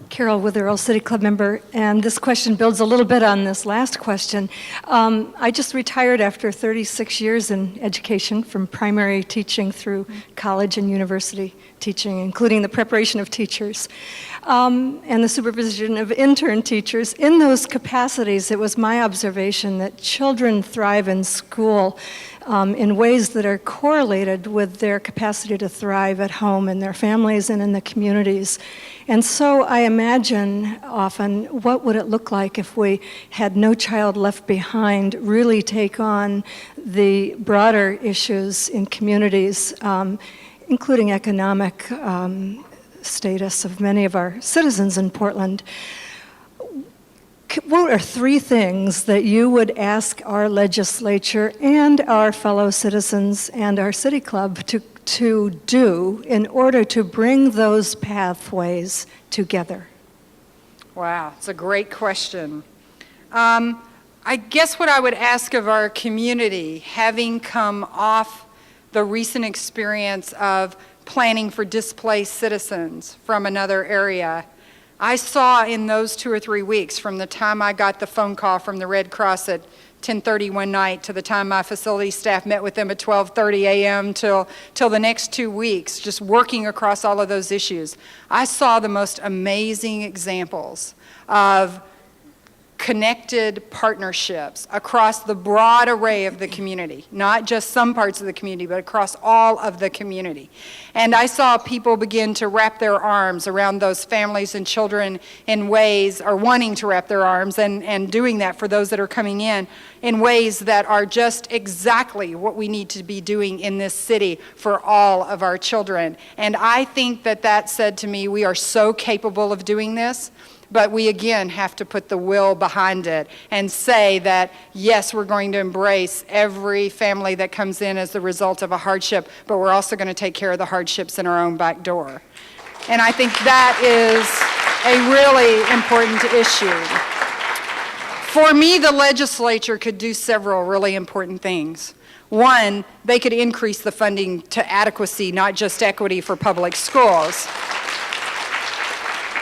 Carol Witherell, City Club member, and this question builds a little bit on this last question. I just retired after 36 years in education, from primary teaching through college and university teaching, including the preparation of teachers and the supervision of intern teachers. In those capacities, it was my observation that children thrive in school in ways that are correlated with their capacity to thrive at home in their families and in the communities. And so I imagine often, what would it look like if we had No Child Left Behind really take on the broader issues in communities, including economic status of many of our citizens in Portland. What are 3 things that you would ask our legislature and our fellow citizens and our city club to do in order to bring those pathways together? Wow, it's a great question. I guess what I would ask of our community, having come off the recent experience of planning for displaced citizens from another area, I saw in those 2 or 3 weeks, from the time I got the phone call from the Red Cross at 10:30 one night to the time my facility staff met with them at 12:30 a.m. till the next 2 weeks, just working across all of those issues, I saw the most amazing examples of connected partnerships across the broad array of the community, not just some parts of the community, but across all of the community. And I saw people begin to wrap their arms around those families and children in ways, or wanting to wrap their arms and doing that for those that are coming in ways that are just exactly what we need to be doing in this city for all of our children. And I think that said to me, we are so capable of doing this. But we, again, have to put the will behind it and say that, yes, we're going to embrace every family that comes in as the result of a hardship, but we're also going to take care of the hardships in our own back door. And I think that is a really important issue. For me, the legislature could do several really important things. One, they could increase the funding to adequacy, not just equity for public schools.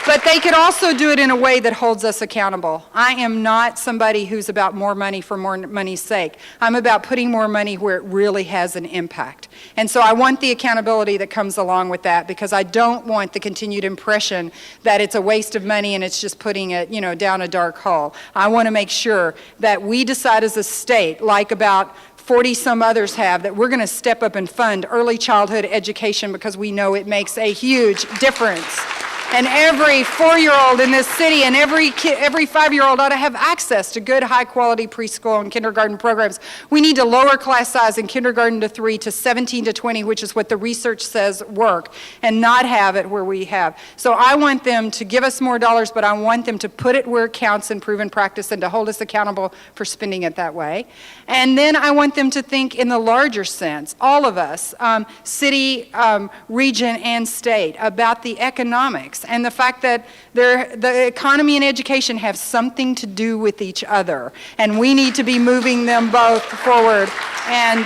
But they could also do it in a way that holds us accountable. I am not somebody who's about more money for more money's sake. I'm about putting more money where it really has an impact. And so I want the accountability that comes along with that, because I don't want the continued impression that it's a waste of money and it's just putting it, down a dark hole. I want to make sure that we decide as a state, like about 40 some others have, that we're going to step up and fund early childhood education because we know it makes a huge difference. And every 4-year-old in this city and every 5-year-old ought to have access to good, high-quality preschool and kindergarten programs. We need to lower class size in kindergarten to 3 to 17 to 20, which is what the research says work, and not have it where we have. So I want them to give us more dollars, but I want them to put it where it counts in proven practice and to hold us accountable for spending it that way. And then I want them to think in the larger sense, all of us, city, region, and state, about the economics and the fact that the economy and education have something to do with each other, and we need to be moving them both forward. And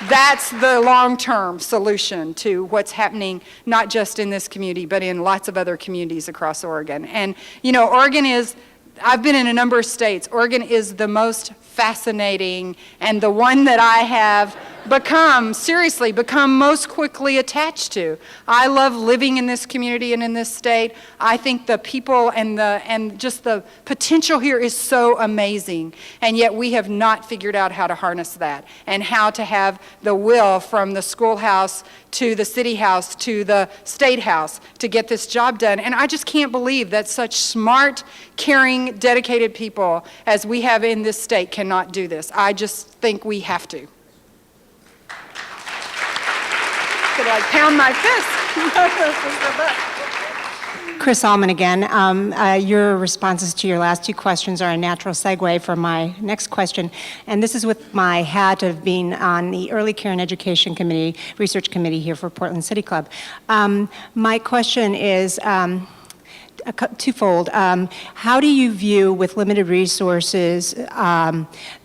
that's the long-term solution to what's happening, not just in this community, but in lots of other communities across Oregon. And, Oregon is, I've been in a number of states. Oregon is the most fascinating and the one that I have become most quickly attached to. I love living in this community and in this state. I think the people and just the potential here is so amazing, and yet we have not figured out how to harness that and how to have the will from the schoolhouse to the city house to the state house to get this job done. And I just can't believe that such smart, caring, dedicated people as we have in this state cannot do this. I just think we have to. Could I pound my fist? Chris Allman again. Your responses to your last two questions are a natural segue for my next question. And this is with my hat of being on the Early Care and Education Committee, Research Committee here for Portland City Club. My question is twofold. How do you view, with limited resources,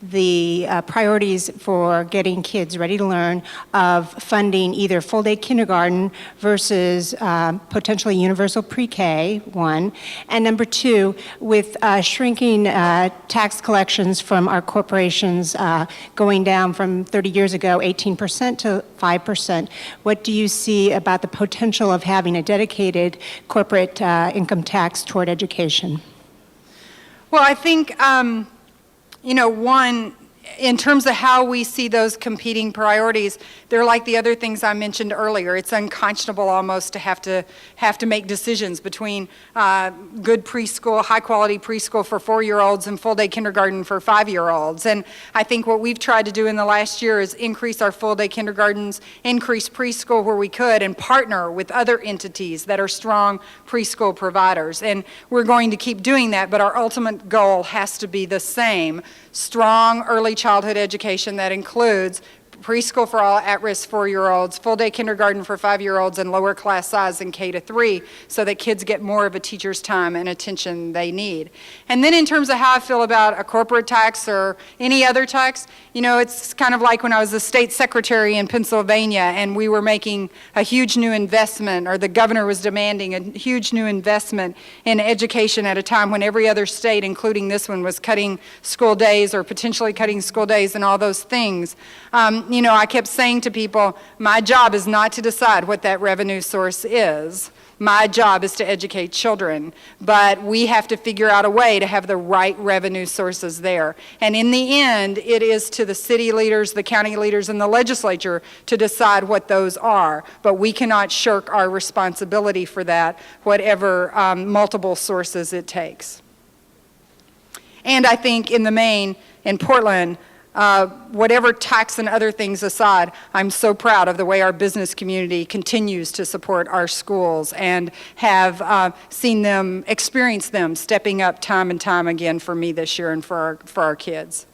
the priorities for getting kids ready to learn of funding either full-day kindergarten versus potentially universal pre-K, one, and number two, with shrinking tax collections from our corporations going down from 30 years ago, 18% to 5%, what do you see about the potential of having a dedicated corporate income tax toward education? Well, I think, one, in terms of how we see those competing priorities, they're like the other things I mentioned earlier. It's unconscionable almost to have to make decisions between good preschool, high-quality preschool for 4-year-olds and full-day kindergarten for 5-year-olds. And I think what we've tried to do in the last year is increase our full-day kindergartens, increase preschool where we could, and partner with other entities that are strong preschool providers. And we're going to keep doing that, but our ultimate goal has to be the same: strong early childhood education that includes preschool for all at-risk 4-year-olds, full-day kindergarten for 5-year-olds, and lower class size in K to 3, so that kids get more of a teacher's time and attention they need. And then in terms of how I feel about a corporate tax or any other tax, it's kind of like when I was the state secretary in Pennsylvania and we were making a huge new investment, or the governor was demanding a huge new investment in education at a time when every other state, including this one, was cutting school days or potentially cutting school days and all those things. I kept saying to people, my job is not to decide what that revenue source is. My job is to educate children, but we have to figure out a way to have the right revenue sources there. And in the end, it is to the city leaders, the county leaders, and the legislature to decide what those are. But we cannot shirk our responsibility for that, whatever multiple sources it takes. And I think in the main, in Portland, whatever tax and other things aside, I'm so proud of the way our business community continues to support our schools and have seen them, experience them stepping up time and time again for me this year and for our kids.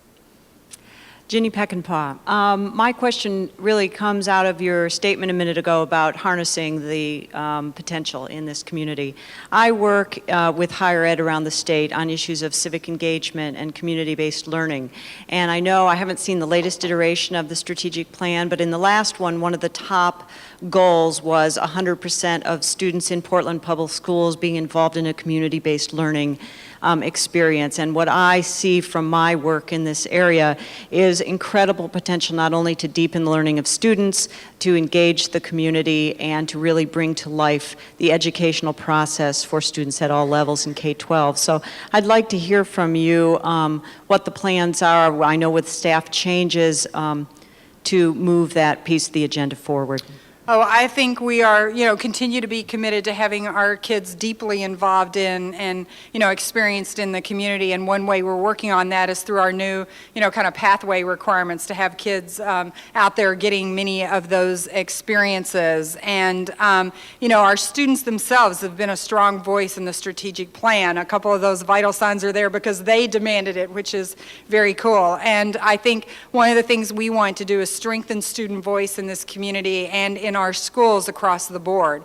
Ginny Peckinpah. My question really comes out of your statement a minute ago about harnessing the potential in this community. I work with higher ed around the state on issues of civic engagement and community-based learning. And I know I haven't seen the latest iteration of the strategic plan, but in the last one of the top goals was 100% of students in Portland Public Schools being involved in a community-based learning experience. And what I see from my work in this area is incredible potential not only to deepen the learning of students, to engage the community, and to really bring to life the educational process for students at all levels in K-12. So I'd like to hear from you what the plans are, I know with staff changes, to move that piece of the agenda forward. Oh, I think we are, continue to be committed to having our kids deeply involved in and, experienced in the community. And one way we're working on that is through our new, kind of pathway requirements to have kids out there getting many of those experiences. And, our students themselves have been a strong voice in the strategic plan. A couple of those vital signs are there because they demanded it, which is very cool. And I think one of the things we want to do is strengthen student voice in this community and in our schools across the board.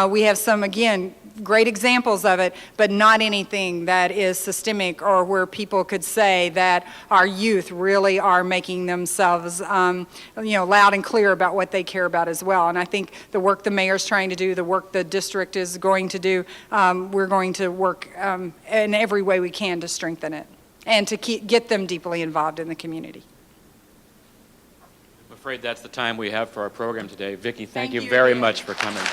We have some, again, great examples of it, but not anything that is systemic or where people could say that our youth really are making themselves, loud and clear about what they care about as well. And I think the work the mayor's trying to do, the work the district is going to do, we're going to work in every way we can to strengthen it and to get them deeply involved in the community. I'm afraid that's the time we have for our program today. Vicki, thank you very much for coming.